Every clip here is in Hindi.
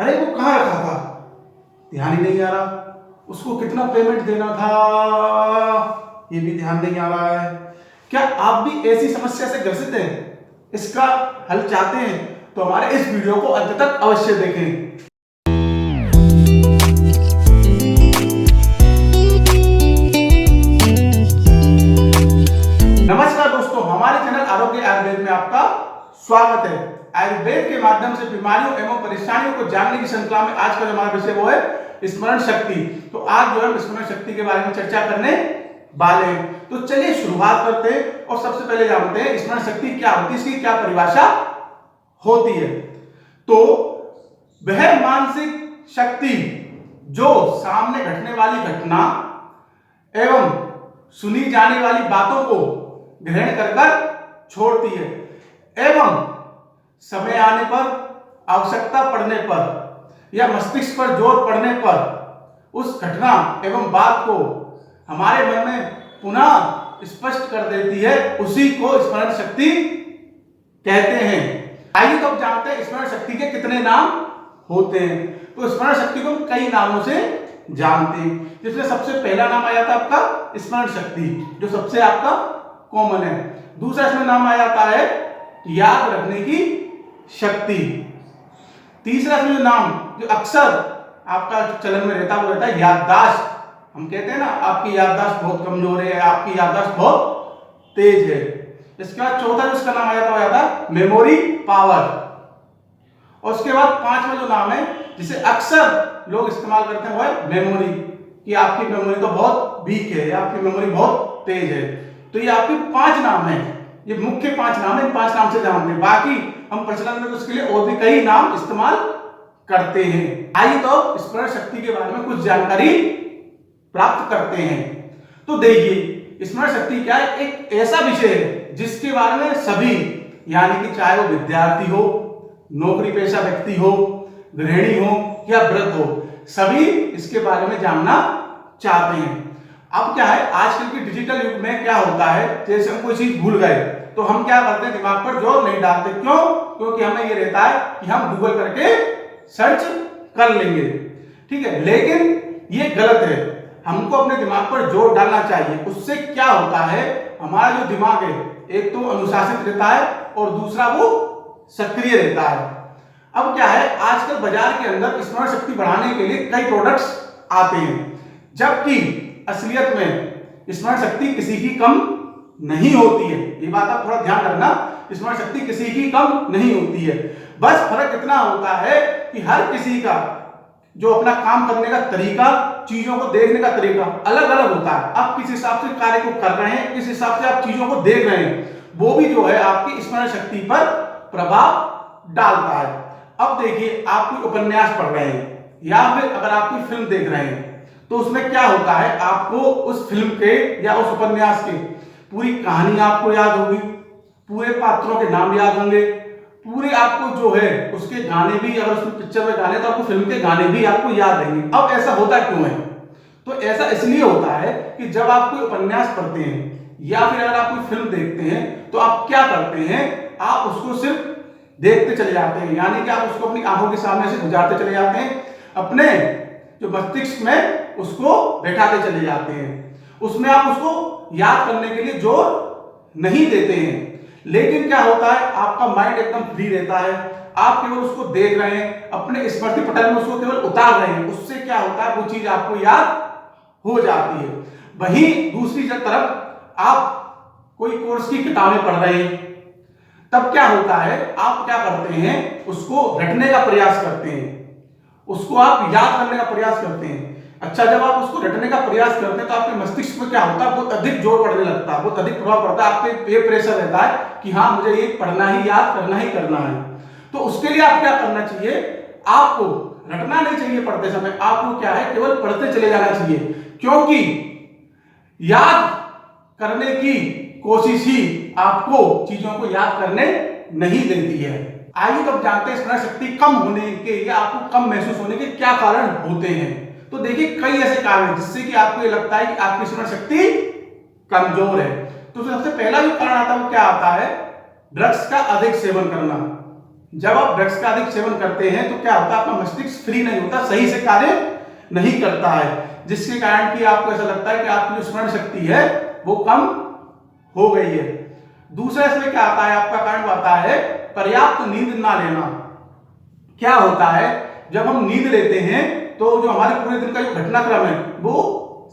अरे वो कहाँ रखा था, ध्यान ही नहीं आ रहा। उसको कितना पेमेंट देना था, ये भी ध्यान नहीं आ रहा है। क्या आप भी ऐसी समस्या से ग्रसित हैं? इसका हल चाहते हैं तो हमारे इस वीडियो को अंत तक अवश्य देखें। नमस्कार दोस्तों, हमारे चैनल आरोग्य आयुर्वेद में आपका स्वागत है। आयुर्वेद के माध्यम से बीमारियों एवं परेशानियों को जानने की श्रृंखला में आज का जो हमारा विषय वो है स्मरण शक्ति। तो आज जो है स्मरण शक्ति के बारे में चर्चा करने वाले हैं। तो चलिए शुरुआत करते हैं और सबसे पहले जानते हैं स्मरण शक्ति क्या होती है, इसकी क्या परिभाषा होती है। तो वह मानसिक शक्ति जो सामने घटने वाली घटना एवं सुनी जाने वाली बातों को ग्रहण कर छोड़ती है एवं समय आने पर, आवश्यकता पड़ने पर या मस्तिष्क पर जोर पड़ने पर उस घटना एवं बात को हमारे मन में पुनः स्पष्ट कर देती है, उसी को स्मरण शक्ति कहते हैं। आइए तो अब जानते हैं स्मरण शक्ति के कितने नाम होते हैं। तो स्मरण शक्ति को हम कई नामों से जानते हैं, जिसमें सबसे पहला नाम आ जाता है आपका स्मरण शक्ति, जो सबसे आपका कॉमन है। दूसरा इसमें नाम आ जाता है याद रखने की शक्ति। तीसरा इसमें जो नाम जो अक्सर आपका चलन में रहता है वो रहता है याददाश्त। हम कहते हैं ना आपकी याददाश्त बहुत कमजोर है, आपकी याददाश्त बहुत तेज है। इसके बाद चौथा जो इसका नाम आ जाता है मेमोरी पावर। और उसके बाद पांचवा जो नाम है जिसे अक्सर लोग इस्तेमाल करते हैं वो है मेमोरी, कि आपकी मेमोरी तो बहुत वीक है या आपकी मेमोरी बहुत तेज है। तो ये आपके पांच नाम हैं, ये मुख्य पांच नाम है। इन पांच नाम से जानते हैं, बाकी हम प्रचलन में उसके लिए और भी कई नाम इस्तेमाल करते हैं। आइए तो स्मरण शक्ति के बारे में कुछ जानकारी प्राप्त करते हैं। तो देखिए स्मरण शक्ति क्या है, एक ऐसा विषय है जिसके बारे में सभी, यानी कि चाहे वो विद्यार्थी हो, नौकरी पेशा व्यक्ति हो, गृहिणी हो या वृद्ध हो, सभी इसके बारे में जानना चाहते हैं। अब क्या है, आजकल के डिजिटल युग में क्या होता है, जैसे हम कोई चीज भूल गए तो हम क्या करते हैं, दिमाग पर जोर नहीं डालते। क्यों? क्योंकि हमें ये रहता है कि हम गूगल करके सर्च कर लेंगे, ठीक है। लेकिन ये गलत है, हमको अपने दिमाग पर जोर डालना चाहिए। उससे क्या होता है, हमारा जो दिमाग है एक तो अनुशासित रहता है और दूसरा वो सक्रिय रहता है। अब क्या है, आजकल बाजार के अंदर स्मरण शक्ति बढ़ाने के लिए कई प्रोडक्ट्स आते हैं, जबकि असलियत में स्मरण शक्ति किसी की कम नहीं होती है। ये बात आप थोड़ा ध्यान रखना, स्मरण शक्ति किसी की कम नहीं होती है। बस फर्क इतना होता है कि हर किसी का जो अपना काम करने का तरीका, चीजों को देखने का तरीका अलग अलग होता है। आप किस हिसाब से कार्य को कर रहे हैं, किस हिसाब से आप चीजों को देख रहे हैं, वो भी जो है आपकी स्मरण शक्ति पर प्रभाव डालता है। अब देखिए, आप कोई उपन्यास पढ़ रहे हैं या फिर अगर आप कोई फिल्म देख रहे हैं तो उसमें क्या होता है, आपको उस फिल्म के या उस उपन्यास के पूरी कहानी आपको याद होगी, पूरे पात्रों के नाम याद होंगे, पूरे आपको जो है उसके गाने भी, अगर उसमें पिक्चर में गाने तो आपको फिल्म के गाने भी आपको याद रहेंगे। अब ऐसा होता क्यों है? तो ऐसा इसलिए होता है कि जब आप कोई उपन्यास पढ़ते हैं या फिर अगर आप कोई फिल्म देखते हैं तो आप क्या करते हैं, आप उसको सिर्फ देखते चले जाते हैं, यानी कि आप उसको अपनी आंखों के सामने से गुजारते चले जाते हैं, अपने जो मस्तिष्क में उसको बैठाते चले जाते हैं। उसमें आप उसको याद करने के लिए जोर नहीं देते हैं। लेकिन क्या होता है, आपका माइंड एकदम फ्री रहता है, आप केवल उसको देख रहे हैं, अपने स्मृति पटल में उसको केवल उतार रहे हैं। उससे क्या होता है, वो चीज आपको याद हो जाती है। वहीं दूसरी तरफ आप कोई कोर्स की किताबें पढ़ रहे हैं, तब क्या होता है, आप क्या करते हैं, उसको रटने का प्रयास करते हैं, उसको आप याद करने का प्रयास करते हैं। अच्छा, जब आप उसको रटने का प्रयास करते हैं तो आपके मस्तिष्क में क्या होता है, बहुत अधिक जोर पड़ने लगता है, बहुत अधिक प्रभाव पड़ता है, आप पे प्रेशर रहता है कि हाँ मुझे ये पढ़ना ही, याद करना ही करना है। तो उसके लिए आप क्या करना चाहिए, आपको रटना नहीं चाहिए पढ़ते समय, आपको क्या है, केवल पढ़ते चले जाना चाहिए, क्योंकि याद करने की कोशिश ही आपको चीजों को याद करने नहीं देती है। आइए तो अब जानते हैं स्मरण शक्ति कम होने के या आपको कम महसूस होने के क्या कारण होते हैं। तो देखिए, कई ऐसे कारण हैं जिससे कि आपको ये लगता है कि आपकी स्मरण शक्ति कमजोर है। तो सबसे पहला जो कारण आता है वो क्या आता है, ड्रग्स का अधिक सेवन करना। जब आप ड्रग्स का अधिक सेवन करते हैं तो क्या होता है, आपका मस्तिष्क फ्री नहीं होता, सही से कार्य नहीं करता है, जिसके कारण कि आपको ऐसा लगता है कि आपकी जो स्मरण शक्ति है वो कम हो गई है। दूसरा इसमें क्या आता है, आपका कारण आता है पर्याप्त नींद ना लेना। क्या होता है, जब हम नींद लेते हैं तो जो हमारे पूरे दिन का जो घटनाक्रम है वो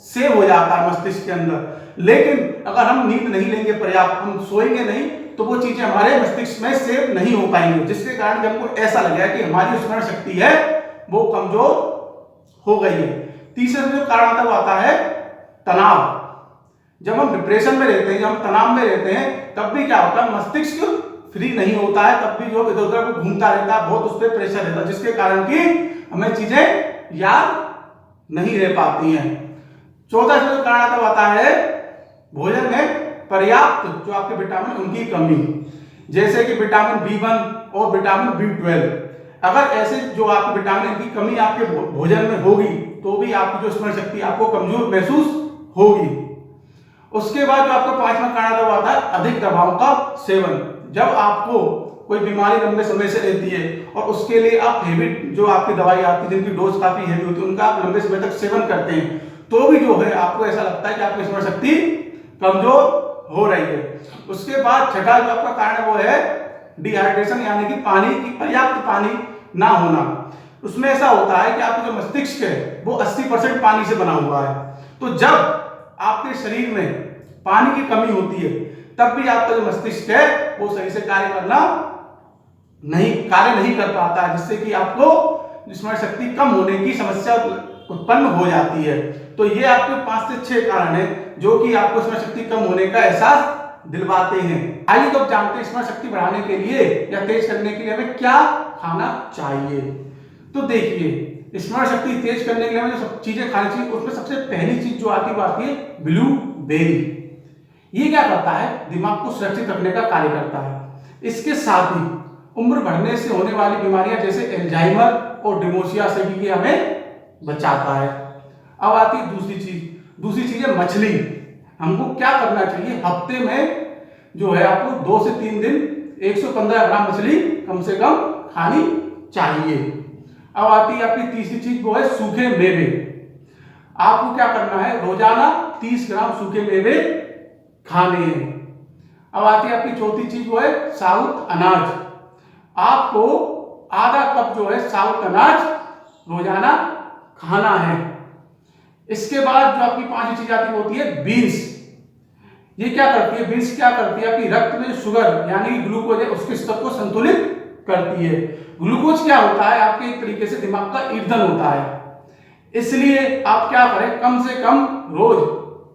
सेव हो जाता है मस्तिष्क के अंदर, लेकिन अगर हम नींद नहीं लेंगे पर्याप्त, हम सोएंगे नहीं, तो वो चीजें हमारे मस्तिष्क में सेव नहीं हो पाएंगी, जिसके कारण जब हमको ऐसा लगेगा कि हमारी स्मरण शक्ति है वो कमजोर हो गई है। तीसरा जो कारण आता है वो आता है तनाव। जब हम डिप्रेशन में रहते हैं, जब हम तनाव में रहते हैं, तब भी क्या होता है, मस्तिष्क फ्री नहीं होता है, तब भी जो इधर उधर घूमता रहता है, बहुत उस पर प्रेशर रहता है, जिसके कारण कि हमें चीजें याद नहीं रह पाती हैं। चौथा जो कारण आता है वो आता है भोजन में पर्याप्त जो आपके विटामिन उनकी कमी, जैसे कि विटामिन B1 और विटामिन B12। अगर ऐसे जो आपके विटामिन की कमी आपके भोजन में होगी तो भी आपकी जो स्मरण शक्ति आपको कमजोर महसूस होगी। उसके बाद जो आपका पांचवा कारण आता है वो आता है अधिक दवाओं का सेवन। जब आपको कोई बीमारी लंबे समय से रहती है और उसके लिए आप हेवी जो आपकी दवाई आती है जिनकी डोज काफी हेवी होती है, उनका आप लंबे समय तक सेवन करते हैं, तो भी जो है आपको ऐसा लगता है कि आपकी स्मरण शक्ति कमजोर हो रही है। उसके बाद छठा जो आपका कारण है वो है डिहाइड्रेशन, यानी कि पानी की पर्याप्त पानी ना होना। उसमें ऐसा होता है कि आपका जो मस्तिष्क है वो 80% पानी से बना हुआ है, तो जब आपके शरीर में पानी की कमी होती है तब भी आपका जो मस्तिष्क है वो सही से कार्य नहीं कर पाता है, जिससे कि आपको स्मरण शक्ति कम होने की समस्या उत्पन्न हो जाती है। तो ये आपके 5 से 6 कारण हैं जो कि आपको स्मरण शक्ति कम होने का एहसास दिलवाते हैं। आइए तो अब जानते हैं स्मरण शक्ति बढ़ाने के लिए या तेज करने के लिए हमें क्या खाना चाहिए। तो देखिए, स्मरण शक्ति तेज करने के लिए हमें जो सब चीजें खानी चाहिए उसमें सबसे पहली चीज जो आती है ब्लूबेरी। ये क्या करता है, दिमाग को सुरक्षित रखने का कार्य करता है। इसके साथ ही उम्र बढ़ने से होने वाली बीमारियां जैसे एल्जाइमर और डिमेंशिया से भी हमें बचाता है। अब आती है दूसरी चीज है मछली। हमको क्या करना चाहिए, हफ्ते में जो है आपको 2 से 3 दिन 115 ग्राम मछली कम से कम खानी चाहिए। अब आती है आपकी तीसरी चीज, वो है सूखे मेवे। आपको क्या करना है, रोजाना 30 ग्राम सूखे मेवे खाने हैं। अब आती है आपकी चौथी चीज, वो है साबुत अनाज। आपको आधा कप जो है साबुत अनाज रोजाना खाना है। इसके बाद जो आपकी पांचवी चीज आती है वो होती है बीन्स। ये क्या करती है, बीन्स क्या करती है, आपकी रक्त में शुगर यानी ग्लूकोज है उसके स्तर को संतुलित करती है। ग्लूकोज क्या होता है, आपके एक तरीके से दिमाग का ईंधन होता है, इसलिए आप क्या करें, कम से कम रोज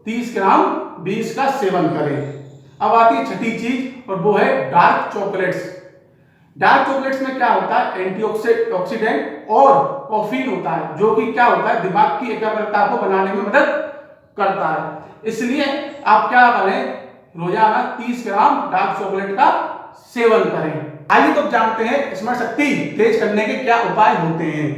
30 ग्राम बीन्स का सेवन करें। अब आती है छठी चीज और वो है डार्क चॉकलेट्स। डार्क चॉकलेट्स में क्या होता है, एंटीऑक्सीडेंट और कैफीन होता है, जो कि क्या होता है, दिमाग की एकाग्रता को बनाने में मदद करता है। इसलिए आप क्या करें, रोजाना 30 ग्राम डार्क चॉकलेट का सेवन करें। आइए तो जानते हैं स्मरण शक्ति तेज करने के क्या उपाय होते हैं।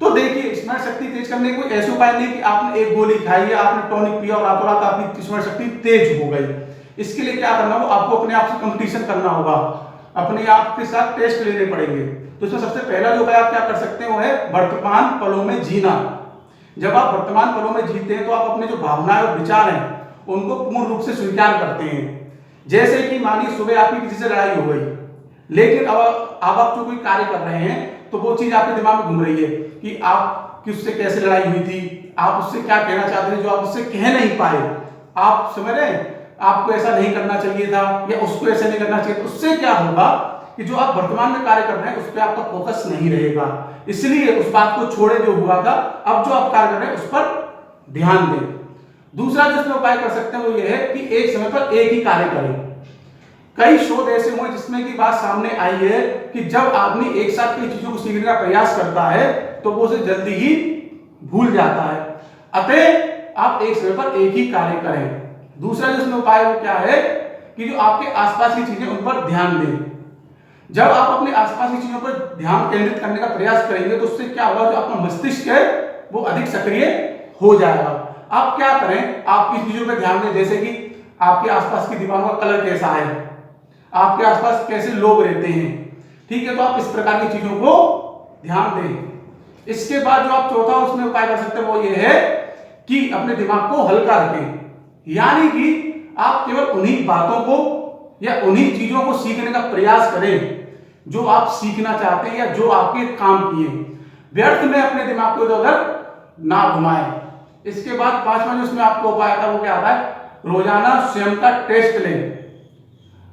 तो देखिए, स्मरण शक्ति तेज करने के कोई ऐसे उपाय नहीं कि आपने एक गोली खाई है, आपने टॉनिक पिया और रातों रात आपकी स्मरण शक्ति तेज हो गई। इसके लिए क्या करना होगा, आपको अपने आप से कंपटीशन करना होगा, अपने आप के साथ टेस्ट लेने पड़ेंगे। तो इसमें सबसे पहला जो उपाय आप क्या कर सकते हैं वो है वर्तमान पलों में जीना। जब आप वर्तमान पलों में जीते हैं तो आप अपने जो भावनाएं और विचार हैं उनको पूर्ण रूप से स्वीकार करते हैं। जैसे कि मानिए सुबह आपकी किसी से लड़ाई हो गई, लेकिन अब आप जो कोई कार्य कर रहे हैं तो वो चीज आपके दिमाग में घूम रही है कि आपकी उससे कैसे लड़ाई हुई थी, आप उससे क्या कहना चाहते थे जो आप उससे कह नहीं पाए। आप समझ रहे हैं, आपको ऐसा नहीं करना चाहिए था या उसको ऐसा नहीं करना चाहिए। तो उससे क्या होगा कि जो आप वर्तमान में कार्य कर रहे हैं उस पर आपका फोकस नहीं रहेगा, इसलिए उस बात को छोड़े जो हुआ था, अब जो आप कार्य कर रहे हैं उस पर ध्यान दें। दूसरा जो इसमें उपाय कर सकते हैं वो ये है कि एक समय पर एक ही कार्य करें। कई शोध ऐसे हुए जिसमें की बात सामने आई है कि जब आदमी एक साथ कई चीजों को सीखने का प्रयास करता है तो वो उसे जल्दी ही भूल जाता है। अतः आप एक समय पर एक ही कार्य करें। दूसरा जो इसमें उपाय वो क्या है कि जो आपके आसपास की चीजें उन पर ध्यान दें। जब आप अपने आसपास की चीजों पर ध्यान केंद्रित करने का प्रयास करेंगे तो उससे क्या होगा, जो आपका मस्तिष्क है वो अधिक सक्रिय हो जाएगा। आप क्या करें, आप इस चीजों पर ध्यान दें, जैसे कि आपके आसपास की दीवारों का कलर कैसा है, आपके आसपास कैसे लोग रहते हैं, ठीक है, तो आप इस प्रकार की चीजों को ध्यान दें। इसके बाद जो आप चौथा उसमें उपाय कर सकते हैं वो ये है कि अपने दिमाग को हल्का रखें, यानी कि आप केवल उन्हीं बातों को या उन्हीं चीजों को सीखने का प्रयास करें जो आप सीखना चाहते हैं या जो आपके काम की है। व्यर्थ में अपने दिमाग को इधर उधर ना घुमाएं। इसके बाद पांचवा जो उसमें आपको उपाय आता है वो क्या आता है, रोजाना स्वयं का टेस्ट लें।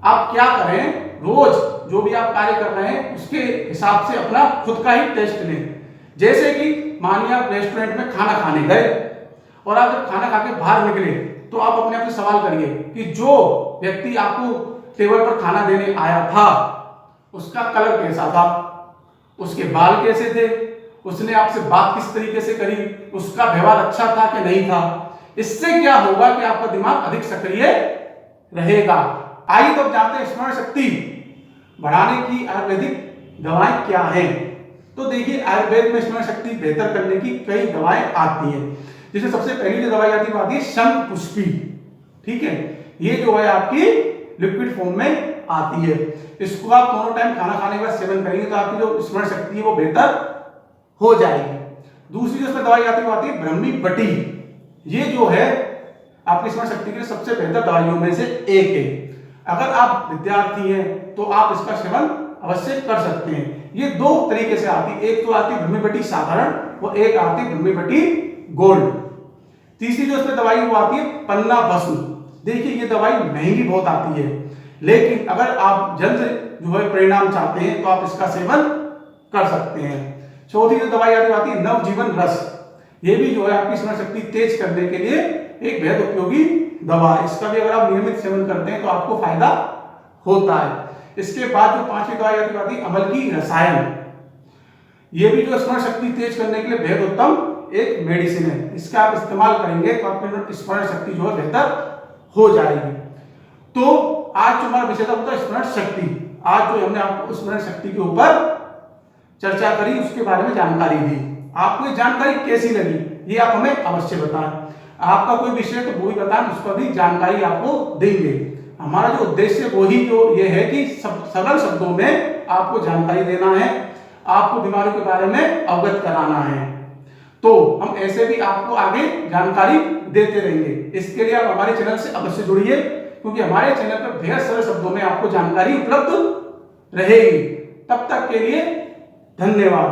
आप क्या करें, रोज जो भी आप कार्य कर रहे हैं उसके हिसाब से अपना खुद का ही टेस्ट लें। जैसे कि मानिए आप रेस्टोरेंट में खाना खाने गए और आप जब खाना खा के बाहर निकले तो आप अपने आप से सवाल करिए कि जो व्यक्ति आपको टेबल पर खाना देने आया था उसका कलर कैसा था, उसके बाल कैसे थे, उसने आपसे बात किस तरीके से करी, उसका व्यवहार अच्छा था कि नहीं था। इससे क्या होगा कि आपका दिमाग अधिक सक्रिय रहेगा। आइए तो अब जानते हैं स्मरण शक्ति बढ़ाने की आयुर्वेदिक दवाएं क्या हैं। तो देखिए आयुर्वेद में स्मरण शक्ति बेहतर करने की कई दवाएं आती हैं। जैसे सबसे पहली जो दवाई आती है वो आती है शंखपुष्पी। ठीक है, ये जो है आपकी लिक्विड फॉर्म में आती है। इसको आप दोनों टाइम खाना खाने के बाद सेवन करेंगे तो आपकी जो स्मरण शक्ति है वो बेहतर हो जाएगी। दूसरी जो इसमें दवाई आती है वो आती है ब्रह्मी बटी। ये जो है आपकी स्मरण शक्ति के लिए सबसे बेहतर दवाइयों में से एक है। अगर आप विद्यार्थी हैं तो आप इसका सेवन अवश्य कर सकते हैं। ये दो तरीके से आती है, एक तो आती है ब्रह्मी बटी साधारण और एक आती है ब्रह्मी बटी गोल्ड। तीसरी जो इसमें दवाई वो आती है पन्ना भस्म। देखिए ये दवाई महंगी बहुत आती है, लेकिन अगर आप जल्द जो है परिणाम चाहते हैं तो आप इसका सेवन कर सकते हैं। चौथी जो दवाई आती है नवजीवन रस। ये भी जो है आपकी स्मरण शक्ति तेज करने के लिए एक बेहद उपयोगी दवा। इसका भी अगर आप नियमित सेवन करते हैं तो आपको फायदा होता है। इसके बाद जो पांचवी दवाई आती है अमल की रसायन। ये भी जो स्मरण शक्ति तेज करने के लिए बेहद उत्तम एक मेडिसिन है। इसका आप इस्तेमाल करेंगे तो आपकी स्मरण शक्ति जो है बेहतर हो जाएगी। तो आज जो हमारा विषय था वो था स्मरण शक्ति। आज जो हमने आपको स्मरण शक्ति के ऊपर चर्चा करी उसके बारे में जानकारी दी। आपको ये जानकारी कैसी लगी ये आप हमें अवश्य बताएं। आपका कोई विषय तो वो भी बताएं, उस पर भी जानकारी आपको देंगे। हमारा जो उद्देश्य वही जो ये है कि सरल शब्दों में आपको जानकारी देना है, आपको बीमारियों के बारे में अवगत कराना है। तो हम ऐसे भी आपको आगे जानकारी देते रहेंगे। इसके लिए आप हमारे चैनल से अवश्य जुड़िए, क्योंकि हमारे चैनल पर बेहद सरल शब्दों में आपको जानकारी उपलब्ध रहेगी। तब तक के लिए धन्यवाद।